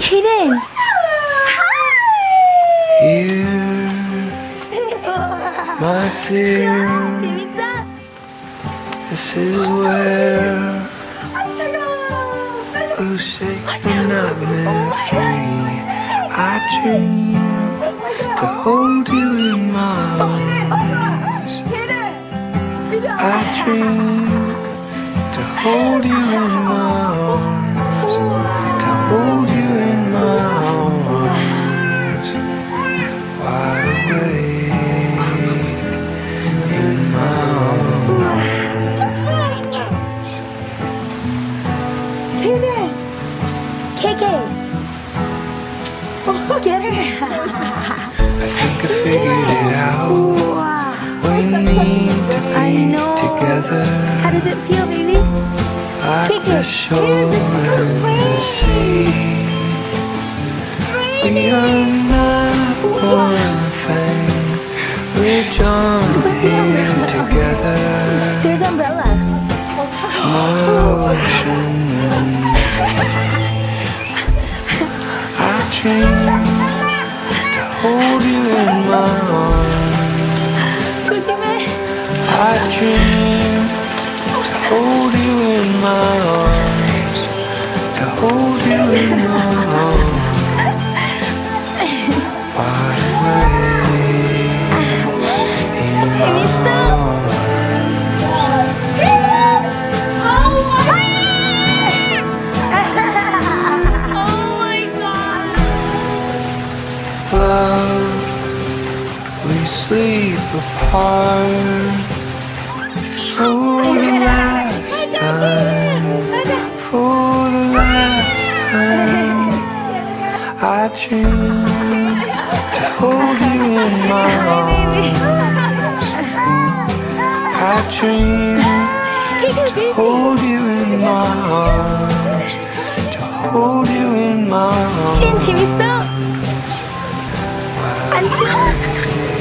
Hidden. Here, my dear, this is where you shake when I'm free. I dream to hold you in my arms. I dream to hold you in my arms. To hold you in my arms. Wide awake in my arms. KK. Get her. I think I figured it out. We need to be together. How does it feel, baby? Like the shore and the sea. We are not one thing. We're joined here together. There's umbrella. Motion. I dream to hold you in my arms. I dream to hold you in my arms. To hold you in my arms. Wide awake in my arms. Love, we sleep apart. For the last time, for the last time, I dream to hold you in my arms. I dream to hold you in my arms. To hold you in my arms. 재밌어? 안 치워?